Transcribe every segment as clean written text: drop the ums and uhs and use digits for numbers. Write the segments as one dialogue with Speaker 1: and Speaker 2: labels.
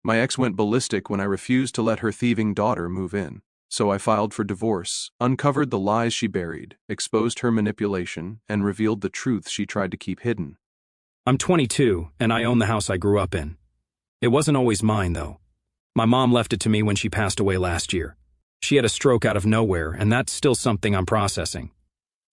Speaker 1: My ex went ballistic when I refused to let her thieving daughter move in. So I filed for divorce, uncovered the lies she buried, exposed her manipulation, and revealed the truth she tried to keep hidden.
Speaker 2: I'm 22, and I own the house I grew up in. It wasn't always mine, though. My mom left it to me when she passed away last year. She had a stroke out of nowhere, and that's still something I'm processing.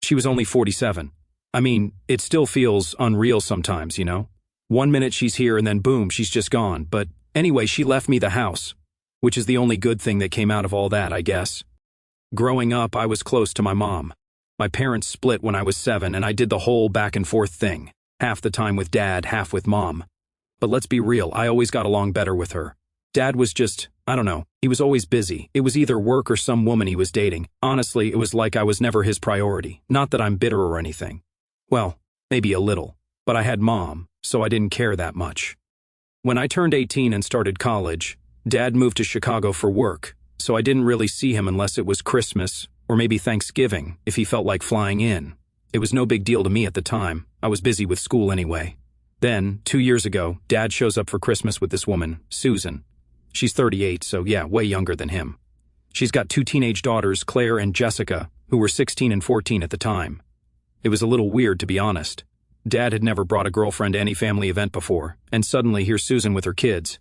Speaker 2: She was only 47. I mean, it still feels unreal sometimes, you know? One minute she's here and then boom, she's just gone. But anyway, she left me the house, which is the only good thing that came out of all that, I guess. Growing up, I was close to my mom. My parents split when I was 7, and I did the whole back and forth thing. Half the time with Dad, half with Mom. But let's be real, I always got along better with her. Dad was just, I don't know, he was always busy. It was either work or some woman he was dating. Honestly, it was like I was never his priority. Not that I'm bitter or anything. Well, maybe a little. But I had Mom, so I didn't care that much. When I turned 18 and started college, Dad moved to Chicago for work, so I didn't really see him unless it was Christmas or maybe Thanksgiving if he felt like flying in. It was no big deal to me at the time. I was busy with school anyway. Then, 2 years ago, Dad shows up for Christmas with this woman, Susan. She's 38, so yeah, way younger than him. She's got 2 teenage daughters, Claire and Jessica, who were 16 and 14 at the time. It was a little weird, to be honest. Dad had never brought a girlfriend to any family event before, and suddenly here's Susan with her kids.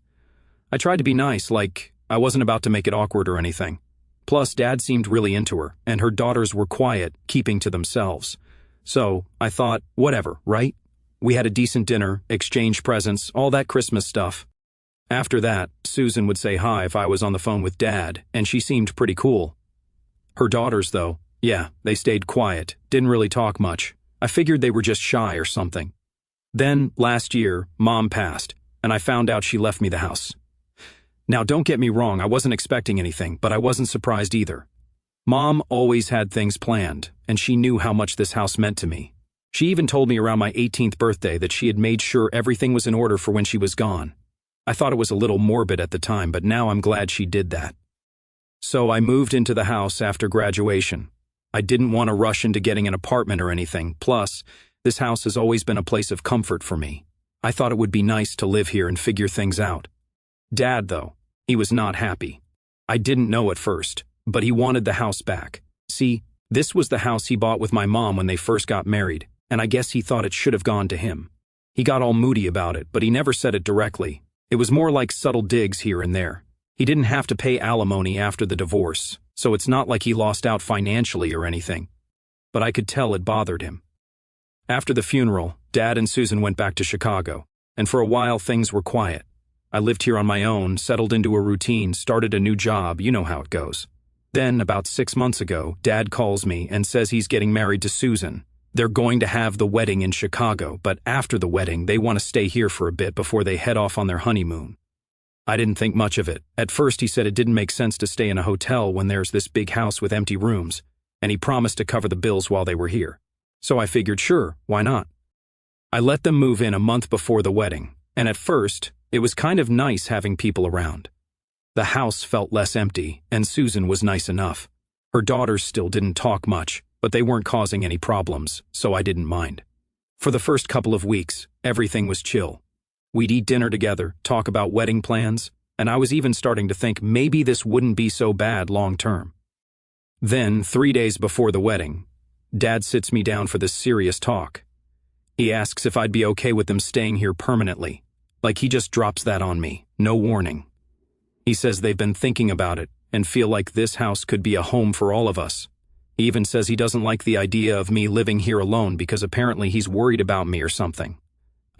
Speaker 2: I tried to be nice, like I wasn't about to make it awkward or anything. Plus, Dad seemed really into her, and her daughters were quiet, keeping to themselves. So, I thought, whatever, right? We had a decent dinner, exchanged presents, all that Christmas stuff. After that, Susan would say hi if I was on the phone with Dad, and she seemed pretty cool. Her daughters, though, yeah, they stayed quiet, didn't really talk much. I figured they were just shy or something. Then, last year, Mom passed, and I found out she left me the house. Now, don't get me wrong, I wasn't expecting anything, but I wasn't surprised either. Mom always had things planned, and she knew how much this house meant to me. She even told me around my 18th birthday that she had made sure everything was in order for when she was gone. I thought it was a little morbid at the time, but now I'm glad she did that. So I moved into the house after graduation. I didn't want to rush into getting an apartment or anything, plus, this house has always been a place of comfort for me. I thought it would be nice to live here and figure things out. Dad, though, he was not happy. I didn't know at first, but he wanted the house back. See, this was the house he bought with my mom when they first got married, and I guess he thought it should have gone to him. He got all moody about it, but he never said it directly. It was more like subtle digs here and there. He didn't have to pay alimony after the divorce, so it's not like he lost out financially or anything. But I could tell it bothered him. After the funeral, Dad and Susan went back to Chicago, and for a while things were quiet. I lived here on my own, settled into a routine, started a new job, you know how it goes. Then, about 6 months ago, Dad calls me and says he's getting married to Susan. They're going to have the wedding in Chicago, but after the wedding, they want to stay here for a bit before they head off on their honeymoon. I didn't think much of it. At first, he said it didn't make sense to stay in a hotel when there's this big house with empty rooms, and he promised to cover the bills while they were here. So I figured, sure, why not? I let them move in a month before the wedding, and at first, it was kind of nice having people around. The house felt less empty, and Susan was nice enough. Her daughters still didn't talk much, but they weren't causing any problems, so I didn't mind. For the first couple of weeks, everything was chill. We'd eat dinner together, talk about wedding plans, and I was even starting to think maybe this wouldn't be so bad long term. Then, 3 days before the wedding, Dad sits me down for this serious talk. He asks if I'd be okay with them staying here permanently. Like he just drops that on me, no warning. He says they've been thinking about it and feel like this house could be a home for all of us. He even says he doesn't like the idea of me living here alone because apparently he's worried about me or something.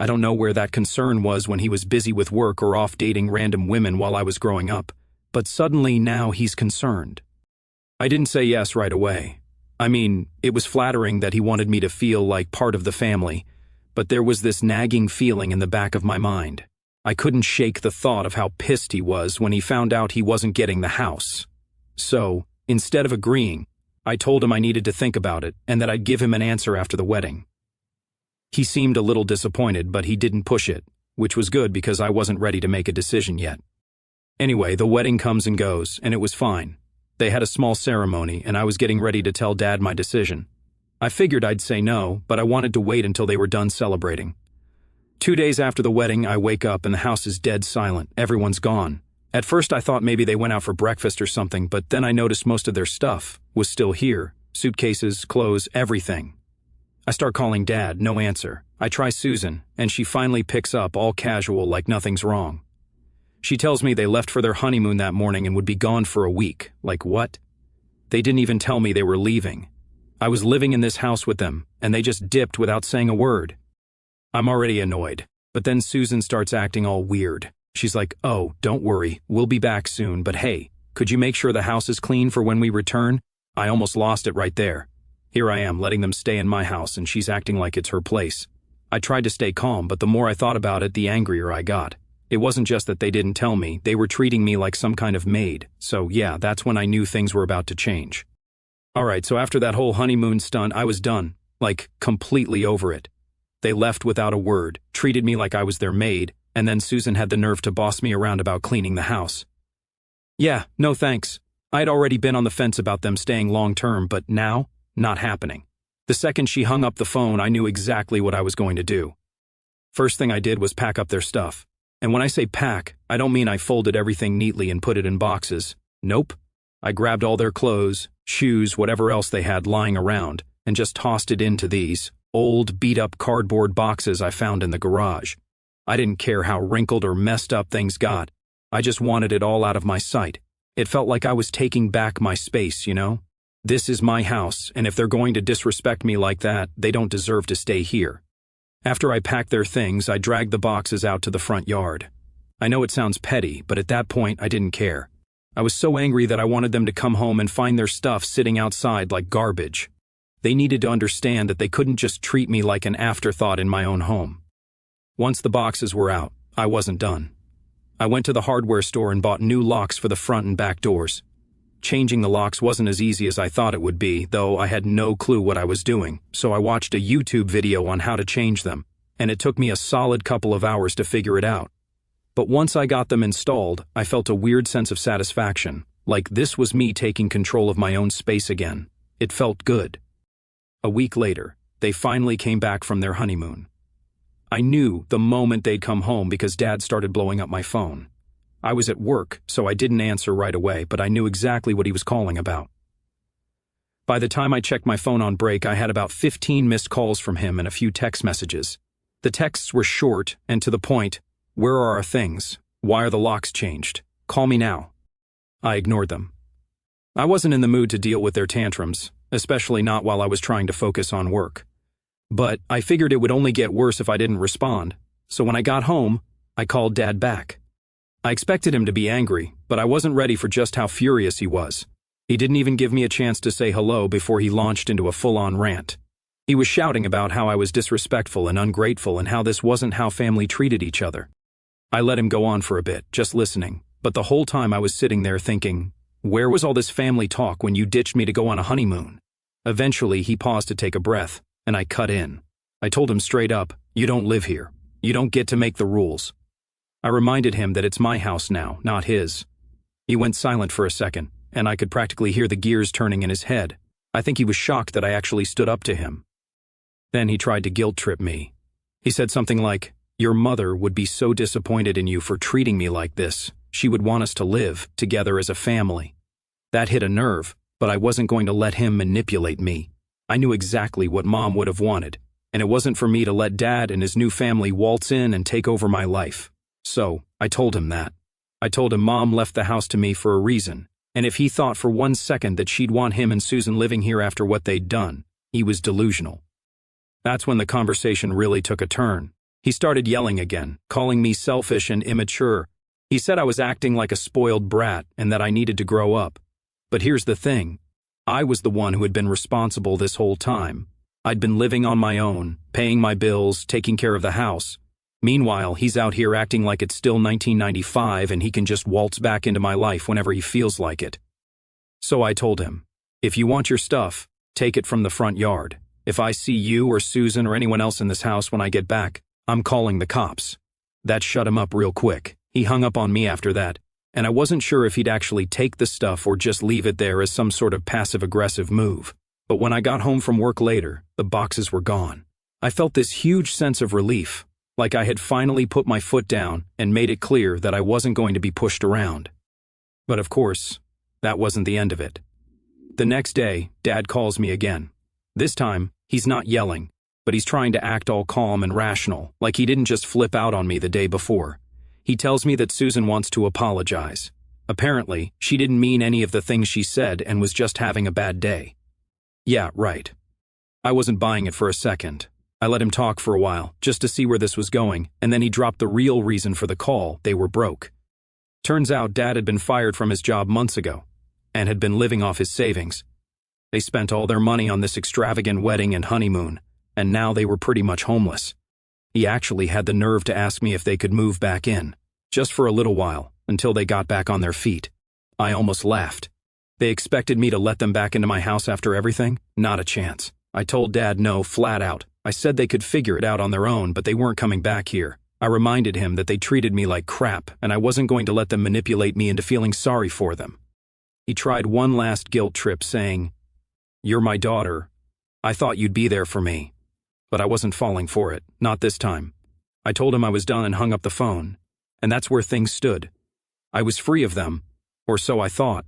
Speaker 2: I don't know where that concern was when he was busy with work or off dating random women while I was growing up, but suddenly now he's concerned. I didn't say yes right away. I mean, it was flattering that he wanted me to feel like part of the family, but there was this nagging feeling in the back of my mind. I couldn't shake the thought of how pissed he was when he found out he wasn't getting the house. So, instead of agreeing, I told him I needed to think about it and that I'd give him an answer after the wedding. He seemed a little disappointed, but he didn't push it, which was good because I wasn't ready to make a decision yet. Anyway, the wedding comes and goes, and it was fine. They had a small ceremony, and I was getting ready to tell Dad my decision. I figured I'd say no, but I wanted to wait until they were done celebrating. 2 days after the wedding, I wake up and the house is dead silent. Everyone's gone. At first I thought maybe they went out for breakfast or something, but then I noticed most of their stuff was still here. Suitcases, clothes, everything. I start calling Dad, no answer. I try Susan, and she finally picks up, all casual, like nothing's wrong. She tells me they left for their honeymoon that morning and would be gone for a week. Like what? They didn't even tell me they were leaving. I was living in this house with them, and they just dipped without saying a word. I'm already annoyed, but then Susan starts acting all weird. She's like, "Oh, don't worry, we'll be back soon, but hey, could you make sure the house is clean for when we return?" I almost lost it right there. Here I am letting them stay in my house, and she's acting like it's her place. I tried to stay calm, but the more I thought about it, the angrier I got. It wasn't just that they didn't tell me, they were treating me like some kind of maid. So yeah, that's when I knew things were about to change. Alright, so after that whole honeymoon stunt, I was done. Like, completely over it. They left without a word, treated me like I was their maid, and then Susan had the nerve to boss me around about cleaning the house. Yeah, no thanks. I'd already been on the fence about them staying long-term, but now, not happening. The second she hung up the phone, I knew exactly what I was going to do. First thing I did was pack up their stuff. And when I say pack, I don't mean I folded everything neatly and put it in boxes. Nope. I grabbed all their clothes, shoes, whatever else they had lying around, and just tossed it into these old, beat-up cardboard boxes I found in the garage. I didn't care how wrinkled or messed up things got. I just wanted it all out of my sight. It felt like I was taking back my space, you know? This is my house, and if they're going to disrespect me like that, they don't deserve to stay here. After I packed their things, I dragged the boxes out to the front yard. I know it sounds petty, but at that point, I didn't care. I was so angry that I wanted them to come home and find their stuff sitting outside like garbage. They needed to understand that they couldn't just treat me like an afterthought in my own home. Once the boxes were out, I wasn't done. I went to the hardware store and bought new locks for the front and back doors. Changing the locks wasn't as easy as I thought it would be, though I had no clue what I was doing, so I watched a YouTube video on how to change them, and it took me a solid couple of hours to figure it out. But once I got them installed, I felt a weird sense of satisfaction, like this was me taking control of my own space again. It felt good. A week later, they finally came back from their honeymoon. I knew the moment they'd come home because Dad started blowing up my phone. I was at work, so I didn't answer right away, but I knew exactly what he was calling about. By the time I checked my phone on break, I had about 15 missed calls from him and a few text messages. The texts were short and to the point. Where are our things? Why are the locks changed? Call me now. I ignored them. I wasn't in the mood to deal with their tantrums, especially not while I was trying to focus on work. But I figured it would only get worse if I didn't respond, so when I got home, I called Dad back. I expected him to be angry, but I wasn't ready for just how furious he was. He didn't even give me a chance to say hello before he launched into a full-on rant. He was shouting about how I was disrespectful and ungrateful and how this wasn't how family treated each other. I let him go on for a bit, just listening, but the whole time I was sitting there thinking, where was all this family talk when you ditched me to go on a honeymoon? Eventually, he paused to take a breath, and I cut in. I told him straight up, you don't live here. You don't get to make the rules. I reminded him that it's my house now, not his. He went silent for a second, and I could practically hear the gears turning in his head. I think he was shocked that I actually stood up to him. Then he tried to guilt-trip me. He said something like, your mother would be so disappointed in you for treating me like this. She would want us to live together as a family. That hit a nerve, but I wasn't going to let him manipulate me. I knew exactly what Mom would have wanted, and it wasn't for me to let Dad and his new family waltz in and take over my life. So, I told him that. I told him Mom left the house to me for a reason, and if he thought for 1 second that she'd want him and Susan living here after what they'd done, he was delusional. That's when the conversation really took a turn. He started yelling again, calling me selfish and immature. He said I was acting like a spoiled brat and that I needed to grow up. But here's the thing. I was the one who had been responsible this whole time. I'd been living on my own, paying my bills, taking care of the house. Meanwhile, he's out here acting like it's still 1995 and he can just waltz back into my life whenever he feels like it. So I told him, if you want your stuff, take it from the front yard. If I see you or Susan or anyone else in this house when I get back, I'm calling the cops. That shut him up real quick. He hung up on me after that, and I wasn't sure if he'd actually take the stuff or just leave it there as some sort of passive-aggressive move. But when I got home from work later, the boxes were gone. I felt this huge sense of relief. Like I had finally put my foot down and made it clear that I wasn't going to be pushed around. But of course, that wasn't the end of it. The next day, Dad calls me again. This time, he's not yelling, but he's trying to act all calm and rational, like he didn't just flip out on me the day before. He tells me that Susan wants to apologize. Apparently, she didn't mean any of the things she said and was just having a bad day. Yeah, right. I wasn't buying it for a second. I let him talk for a while, just to see where this was going, and then he dropped the real reason for the call: they were broke. Turns out Dad had been fired from his job months ago, and had been living off his savings. They spent all their money on this extravagant wedding and honeymoon, and now they were pretty much homeless. He actually had the nerve to ask me if they could move back in, just for a little while, until they got back on their feet. I almost laughed. They expected me to let them back into my house after everything? Not a chance. I told Dad no, flat out. I said they could figure it out on their own, but they weren't coming back here. I reminded him that they treated me like crap, and I wasn't going to let them manipulate me into feeling sorry for them. He tried one last guilt trip, saying, "You're my daughter. I thought you'd be there for me." But I wasn't falling for it, not this time. I told him I was done and hung up the phone, and that's where things stood. I was free of them, or so I thought.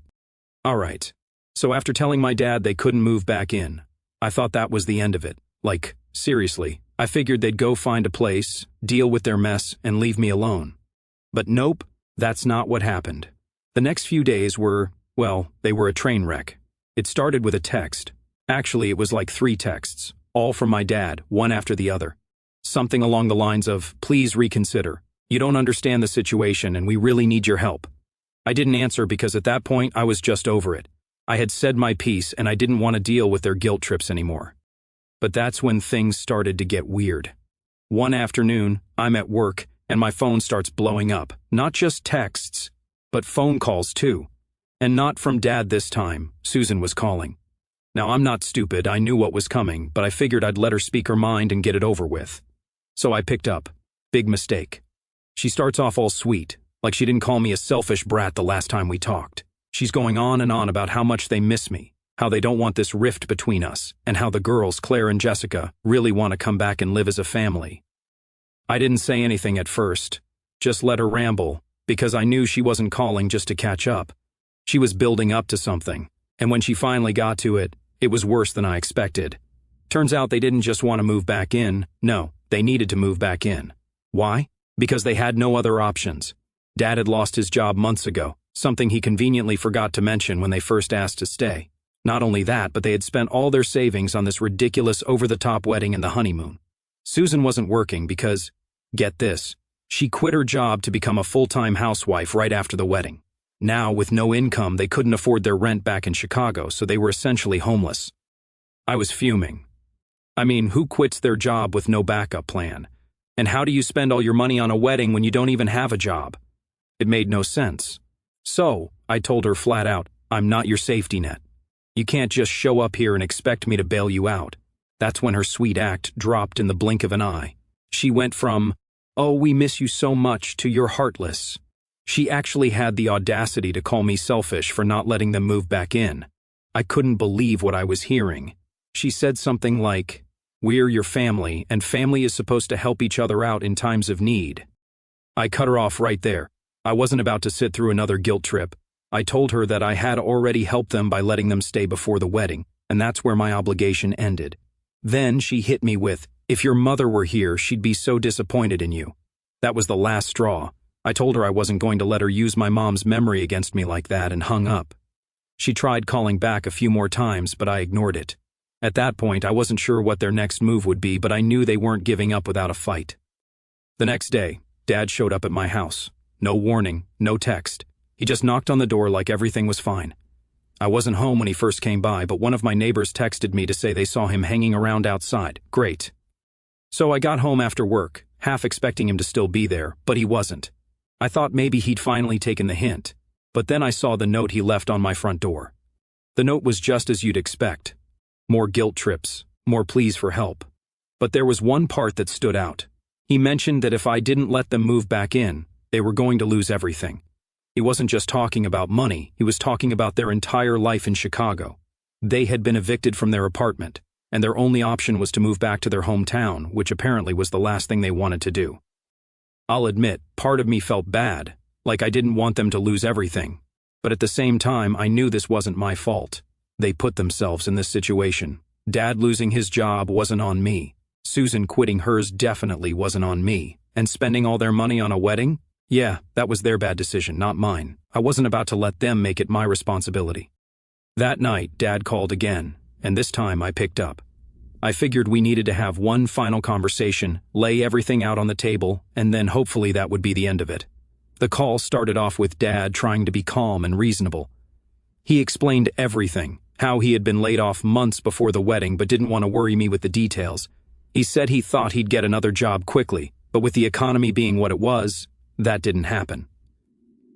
Speaker 2: All right. So after telling my dad they couldn't move back in, I thought that was the end of it. Like, seriously, I figured they'd go find a place, deal with their mess, and leave me alone. But nope, that's not what happened. The next few days were, well, they were a train wreck. It started with a text. Actually, it was like 3 texts, all from my dad, one after the other. Something along the lines of, "Please reconsider. You don't understand the situation and we really need your help." I didn't answer because at that point I was just over it. I had said my piece and I didn't want to deal with their guilt trips anymore. But that's when things started to get weird. One afternoon, I'm at work and my phone starts blowing up. Not just texts, but phone calls too. And not from Dad this time. Susan was calling. Now, I'm not stupid, I knew what was coming, but I figured I'd let her speak her mind and get it over with. So I picked up. Big mistake. She starts off all sweet, like she didn't call me a selfish brat the last time we talked. She's going on and on about how much they miss me, how they don't want this rift between us, and how the girls, Claire and Jessica, really want to come back and live as a family. I didn't say anything at first, just let her ramble, because I knew she wasn't calling just to catch up. She was building up to something, and when she finally got to it, it was worse than I expected. Turns out they didn't just want to move back in, no, they needed to move back in. Why? Because they had no other options. Dad had lost his job months ago, something he conveniently forgot to mention when they first asked to stay. Not only that, but they had spent all their savings on this ridiculous over-the-top wedding and the honeymoon. Susan wasn't working because, get this, she quit her job to become a full-time housewife right after the wedding. Now, with no income, they couldn't afford their rent back in Chicago, so they were essentially homeless. I was fuming. I mean, who quits their job with no backup plan? And how do you spend all your money on a wedding when you don't even have a job? It made no sense. So, I told her flat out, I'm not your safety net. You can't just show up here and expect me to bail you out. That's when her sweet act dropped in the blink of an eye. She went from, "Oh, we miss you so much," to "You're heartless." She actually had the audacity to call me selfish for not letting them move back in. I couldn't believe what I was hearing. She said something like, "We're your family, and family is supposed to help each other out in times of need." I cut her off right there. I wasn't about to sit through another guilt trip. I told her that I had already helped them by letting them stay before the wedding, and that's where my obligation ended. Then she hit me with, "If your mother were here, she'd be so disappointed in you." That was the last straw. I told her I wasn't going to let her use my mom's memory against me like that and hung up. She tried calling back a few more times, but I ignored it. At that point, I wasn't sure what their next move would be, but I knew they weren't giving up without a fight. The next day, Dad showed up at my house. No warning, no text. He just knocked on the door like everything was fine. I wasn't home when he first came by, but one of my neighbors texted me to say they saw him hanging around outside. Great. So I got home after work, half expecting him to still be there, but he wasn't. I thought maybe he'd finally taken the hint, but then I saw the note he left on my front door. The note was just as you'd expect. More guilt trips, more pleas for help. But there was one part that stood out. He mentioned that if I didn't let them move back in, they were going to lose everything. He wasn't just talking about money, he was talking about their entire life in Chicago. They had been evicted from their apartment. and their only option was to move back to their hometown, which apparently was the last thing they wanted to do. I'll admit, part of me felt bad, like I didn't want them to lose everything. But at the same time, I knew this wasn't my fault. They put themselves in this situation. Dad losing his job wasn't on me. Susan quitting hers definitely wasn't on me. And spending all their money on a wedding? Yeah, that was their bad decision, not mine. I wasn't about to let them make it my responsibility. That night, Dad called again, and this time I picked up. I figured we needed to have one final conversation, lay everything out on the table, and then hopefully that would be the end of it. The call started off with Dad trying to be calm and reasonable. He explained everything, how he had been laid off months before the wedding but didn't want to worry me with the details. He said he thought he'd get another job quickly, but with the economy being what it was, that didn't happen.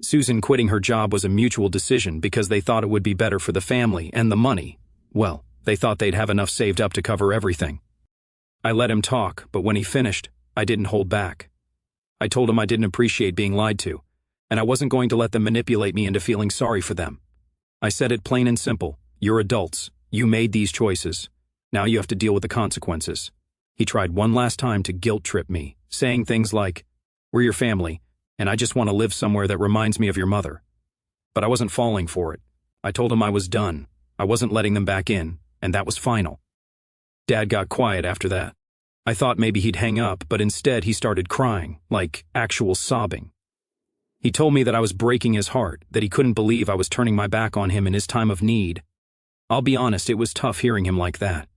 Speaker 2: Susan quitting her job was a mutual decision because they thought it would be better for the family and the money. Well, they thought they'd have enough saved up to cover everything. I let him talk, but when he finished, I didn't hold back. I told him I didn't appreciate being lied to, and I wasn't going to let them manipulate me into feeling sorry for them. I said it plain and simple. You're adults. You made these choices. Now you have to deal with the consequences. He tried one last time to guilt trip me, saying things like, "We're your family, and I just want to live somewhere that reminds me of your mother." But I wasn't falling for it. I told him I was done. I wasn't letting them back in, and that was final. Dad got quiet after that. I thought maybe he'd hang up, but instead he started crying, like actual sobbing. He told me that I was breaking his heart, that he couldn't believe I was turning my back on him in his time of need. I'll be honest, it was tough hearing him like that.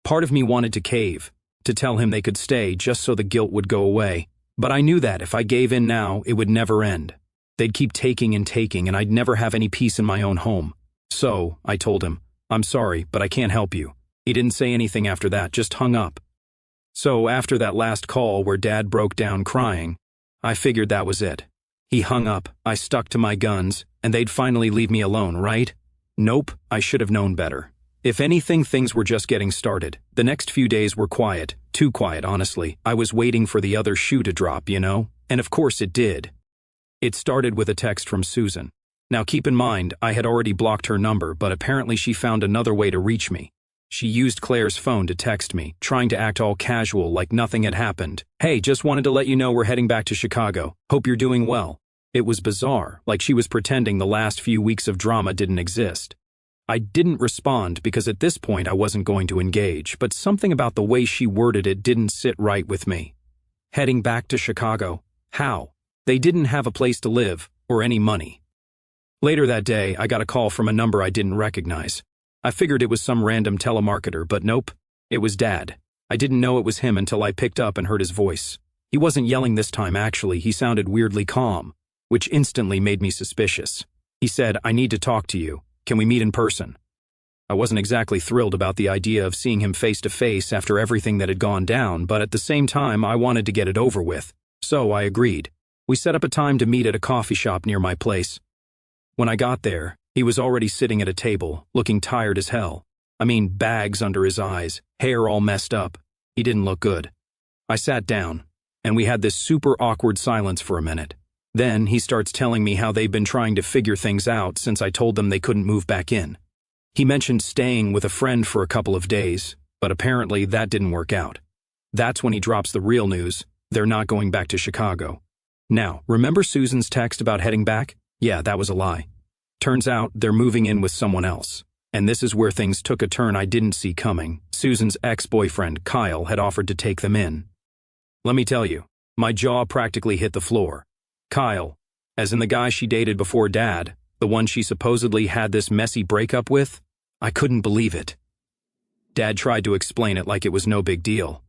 Speaker 2: Part of me wanted to cave, to tell him they could stay just so the guilt would go away. But I knew that if I gave in now, it would never end. They'd keep taking, and I'd never have any peace in my own home. So, I told him, "I'm sorry, but I can't help you." He didn't say anything after that, just hung up. So after that last call where Dad broke down crying, I figured that was it. He hung up, I stuck to my guns, and they'd finally leave me alone, right? Nope, I should have known better. If anything, things were just getting started. The next few days were quiet, too quiet, honestly. I was waiting for the other shoe to drop, you know? And of course it did. It started with a text from Susan. Now keep in mind, I had already blocked her number, but apparently she found another way to reach me. She used Claire's phone to text me, trying to act all casual like nothing had happened. "Hey, just wanted to let you know we're heading back to Chicago. Hope you're doing well." It was bizarre, like she was pretending the last few weeks of drama didn't exist. I didn't respond because at this point I wasn't going to engage, but something about the way she worded it didn't sit right with me. Heading back to Chicago? How? They didn't have a place to live, or any money. Later that day, I got a call from a number I didn't recognize. I figured it was some random telemarketer, but nope, it was Dad. I didn't know it was him until I picked up and heard his voice. He wasn't yelling this time, actually. He sounded weirdly calm, which instantly made me suspicious. He said, "I need to talk to you. Can we meet in person?" I wasn't exactly thrilled about the idea of seeing him face to face after everything that had gone down, but at the same time, I wanted to get it over with. So I agreed. We set up a time to meet at a coffee shop near my place. When I got there, he was already sitting at a table, looking tired as hell. I mean, bags under his eyes, hair all messed up. He didn't look good. I sat down, and we had this super awkward silence for a minute. Then he starts telling me how they've been trying to figure things out since I told them they couldn't move back in. He mentioned staying with a friend for a couple of days, but apparently that didn't work out. That's when he drops the real news. They're not going back to Chicago. Now, remember Susan's text about heading back? Yeah, that was a lie. Turns out they're moving in with someone else. And this is where things took a turn I didn't see coming. Susan's ex-boyfriend, Kyle, had offered to take them in. Let me tell you, my jaw practically hit the floor. Kyle, as in the guy she dated before Dad, the one she supposedly had this messy breakup with, I couldn't believe it. Dad tried to explain it like it was no big deal.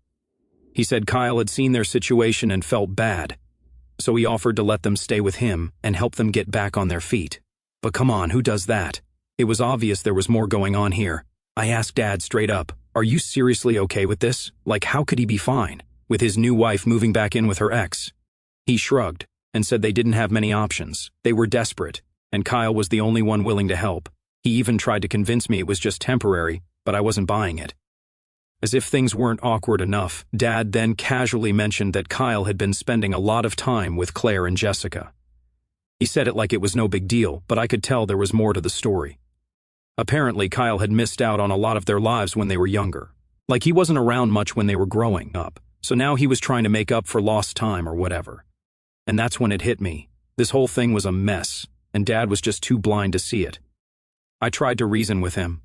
Speaker 2: He said Kyle had seen their situation and felt bad, so he offered to let them stay with him and help them get back on their feet. But come on, who does that? It was obvious there was more going on here. I asked Dad straight up, "Are you seriously okay with this? Like, how could he be fine with his new wife moving back in with her ex?" He shrugged and said they didn't have many options. They were desperate, and Kyle was the only one willing to help. He even tried to convince me it was just temporary, but I wasn't buying it. As if things weren't awkward enough, Dad then casually mentioned that Kyle had been spending a lot of time with Claire and Jessica. He said it like it was no big deal, but I could tell there was more to the story. Apparently, Kyle had missed out on a lot of their lives when they were younger. Like he wasn't around much when they were growing up, so now he was trying to make up for lost time or whatever. And that's when it hit me. This whole thing was a mess, and Dad was just too blind to see it. I tried to reason with him.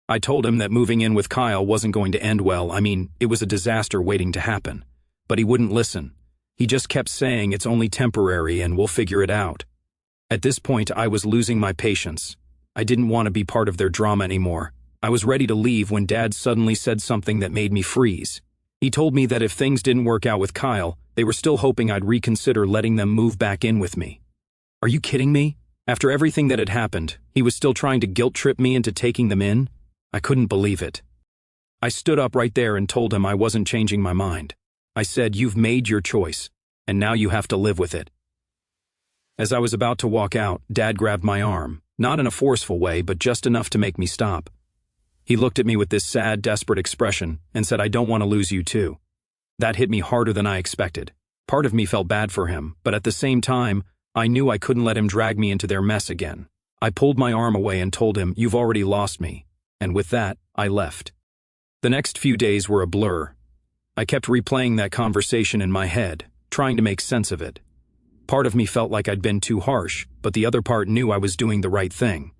Speaker 2: I told him that moving in with Kyle wasn't going to end well. I mean, it was a disaster waiting to happen. But he wouldn't listen. He just kept saying it's only temporary and we'll figure it out. At this point, I was losing my patience. I didn't want to be part of their drama anymore. I was ready to leave when Dad suddenly said something that made me freeze. He told me that if things didn't work out with Kyle, they were still hoping I'd reconsider letting them move back in with me. Are you kidding me? After everything that had happened, he was still trying to guilt-trip me into taking them in? I couldn't believe it. I stood up right there and told him I wasn't changing my mind. I said, "You've made your choice, and now you have to live with it." As I was about to walk out, Dad grabbed my arm, not in a forceful way, but just enough to make me stop. He looked at me with this sad, desperate expression and said, "I don't want to lose you too." That hit me harder than I expected. Part of me felt bad for him, but at the same time, I knew I couldn't let him drag me into their mess again. I pulled my arm away and told him, "You've already lost me." And with that, I left. The next few days were a blur. I kept replaying that conversation in my head, trying to make sense of it. Part of me felt like I'd been too harsh, but the other part knew I was doing the right thing.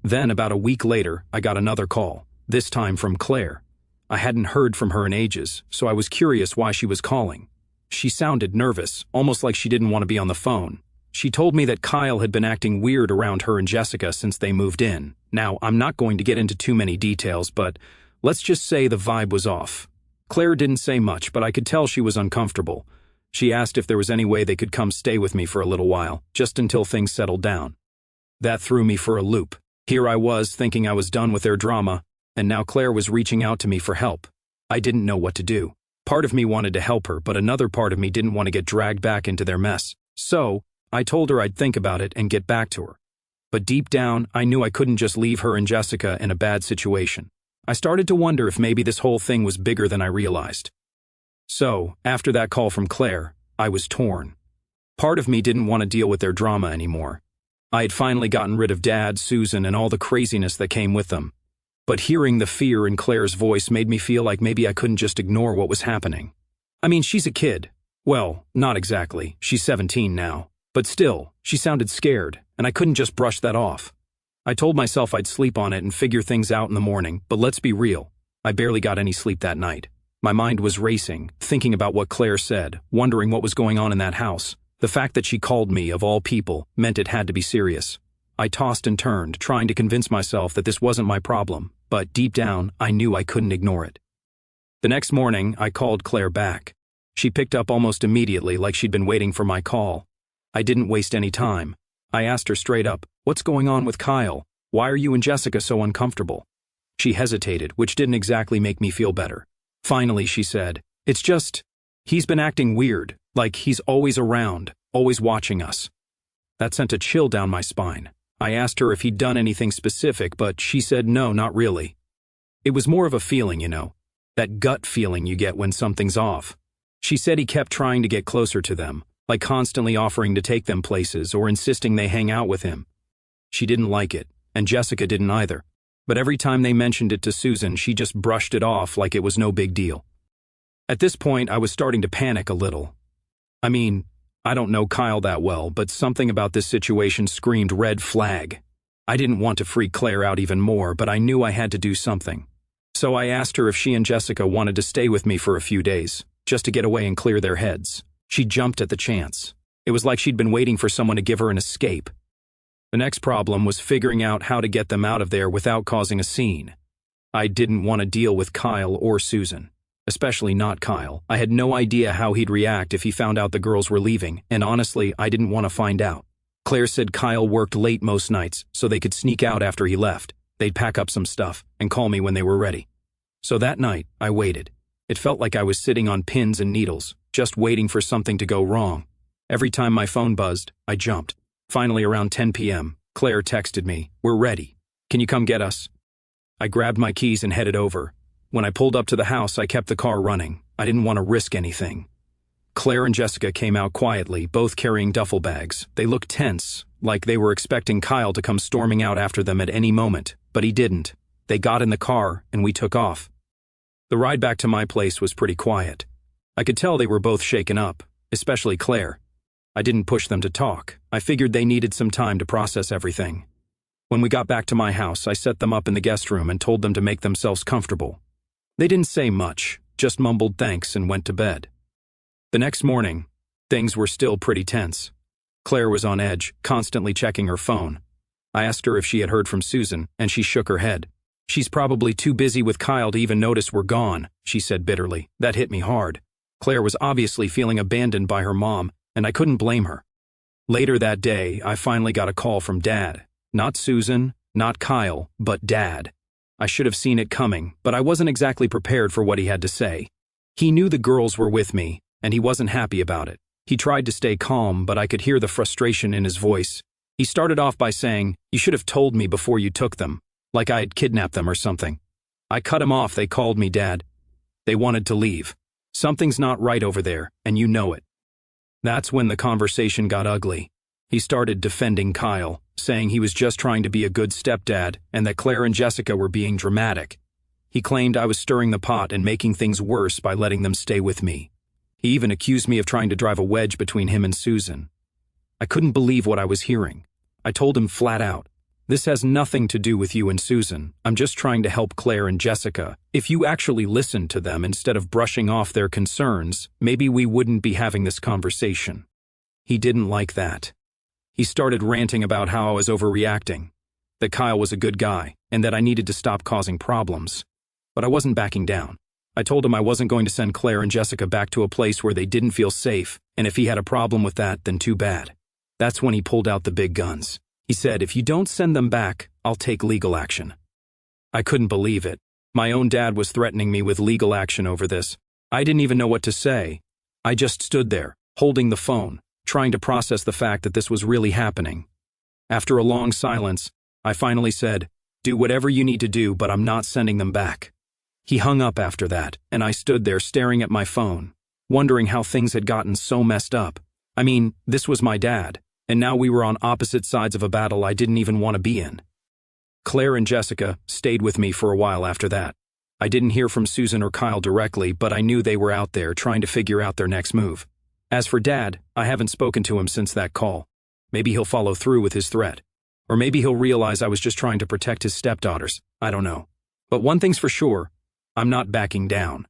Speaker 2: Then, about a week later, I got another call, this time from Claire. I hadn't heard from her in ages, so I was curious why she was calling. She sounded nervous, almost like she didn't want to be on the phone. She told me that Kyle had been acting weird around her and Jessica since they moved in. Now, I'm not going to get into too many details, but let's just say the vibe was off. Claire didn't say much, but I could tell she was uncomfortable. She asked if there was any way they could come stay with me for a little while, just until things settled down. That threw me for a loop. Here I was, thinking I was done with their drama, and now Claire was reaching out to me for help. I didn't know what to do. Part of me wanted to help her, but another part of me didn't want to get dragged back into their mess. So, I told her I'd think about it and get back to her. But deep down, I knew I couldn't just leave her and Jessica in a bad situation. I started to wonder if maybe this whole thing was bigger than I realized. So, after that call from Claire, I was torn. Part of me didn't want to deal with their drama anymore. I had finally gotten rid of Dad, Susan, and all the craziness that came with them. But hearing the fear in Claire's voice made me feel like maybe I couldn't just ignore what was happening. I mean, she's a kid. Well, not exactly. She's 17 now. But still, she sounded scared, and I couldn't just brush that off. I told myself I'd sleep on it and figure things out in the morning, but let's be real. I barely got any sleep that night. My mind was racing, thinking about what Claire said, wondering what was going on in that house. The fact that she called me, of all people, meant it had to be serious. I tossed and turned, trying to convince myself that this wasn't my problem, but deep down, I knew I couldn't ignore it. The next morning, I called Claire back. She picked up almost immediately, like she'd been waiting for my call. I didn't waste any time. I asked her straight up, "What's going on with Kyle? Why are you and Jessica so uncomfortable?" She hesitated, which didn't exactly make me feel better. Finally, she said, "It's just, he's been acting weird, like he's always around, always watching us." That sent a chill down my spine. I asked her if he'd done anything specific, but she said no, not really. It was more of a feeling, that gut feeling you get when something's off. She said he kept trying to get closer to them, like constantly offering to take them places or insisting they hang out with him. She didn't like it, and Jessica didn't either. But every time they mentioned it to Susan, she just brushed it off like it was no big deal. At this point, I was starting to panic a little. I mean, I don't know Kyle that well, but something about this situation screamed red flag. I didn't want to freak Claire out even more, but I knew I had to do something. So I asked her if she and Jessica wanted to stay with me for a few days, just to get away and clear their heads. She jumped at the chance. It was like she'd been waiting for someone to give her an escape. The next problem was figuring out how to get them out of there without causing a scene. I didn't want to deal with Kyle or Susan. Especially not Kyle. I had no idea how he'd react if he found out the girls were leaving, and honestly, I didn't want to find out. Claire said Kyle worked late most nights, so they could sneak out after he left. They'd pack up some stuff and call me when they were ready. So that night, I waited. It felt like I was sitting on pins and needles, just waiting for something to go wrong. Every time my phone buzzed, I jumped. Finally, around 10 p.m., Claire texted me, "We're ready. Can you come get us?" I grabbed my keys and headed over. When I pulled up to the house, I kept the car running. I didn't want to risk anything. Claire and Jessica came out quietly, both carrying duffel bags. They looked tense, like they were expecting Kyle to come storming out after them at any moment, but he didn't. They got in the car, and we took off. The ride back to my place was pretty quiet. I could tell they were both shaken up, especially Claire. I didn't push them to talk. I figured they needed some time to process everything. When we got back to my house, I set them up in the guest room and told them to make themselves comfortable. They didn't say much, just mumbled thanks and went to bed. The next morning, things were still pretty tense. Claire was on edge, constantly checking her phone. I asked her if she had heard from Susan, and she shook her head. "She's probably too busy with Kyle to even notice we're gone," she said bitterly. That hit me hard. Claire was obviously feeling abandoned by her mom, and I couldn't blame her. Later that day, I finally got a call from Dad. Not Susan, not Kyle, but Dad. I should have seen it coming, but I wasn't exactly prepared for what he had to say. He knew the girls were with me, and he wasn't happy about it. He tried to stay calm, but I could hear the frustration in his voice. He started off by saying, "You should have told me before you took them, like I had kidnapped them or something." I cut him off. "They called me, Dad. They wanted to leave. Something's not right over there, and you know it." That's when the conversation got ugly. He started defending Kyle, saying he was just trying to be a good stepdad and that Claire and Jessica were being dramatic. He claimed I was stirring the pot and making things worse by letting them stay with me. He even accused me of trying to drive a wedge between him and Susan. I couldn't believe what I was hearing. I told him flat out, "This has nothing to do with you and Susan. I'm just trying to help Claire and Jessica. If you actually listened to them instead of brushing off their concerns, maybe we wouldn't be having this conversation." He didn't like that. He started ranting about how I was overreacting, that Kyle was a good guy, and that I needed to stop causing problems. But I wasn't backing down. I told him I wasn't going to send Claire and Jessica back to a place where they didn't feel safe, and if he had a problem with that, then too bad. That's when he pulled out the big guns. He said, "If you don't send them back, I'll take legal action." I couldn't believe it. My own dad was threatening me with legal action over this. I didn't even know what to say. I just stood there, holding the phone, trying to process the fact that this was really happening. After a long silence, I finally said, "Do whatever you need to do, but I'm not sending them back." He hung up after that, and I stood there staring at my phone, wondering how things had gotten so messed up. I mean, this was my dad, and now we were on opposite sides of a battle I didn't even want to be in. Claire and Jessica stayed with me for a while after that. I didn't hear from Susan or Kyle directly, but I knew they were out there trying to figure out their next move. As for Dad, I haven't spoken to him since that call. Maybe he'll follow through with his threat. Or maybe he'll realize I was just trying to protect his stepdaughters. I don't know. But one thing's for sure, I'm not backing down.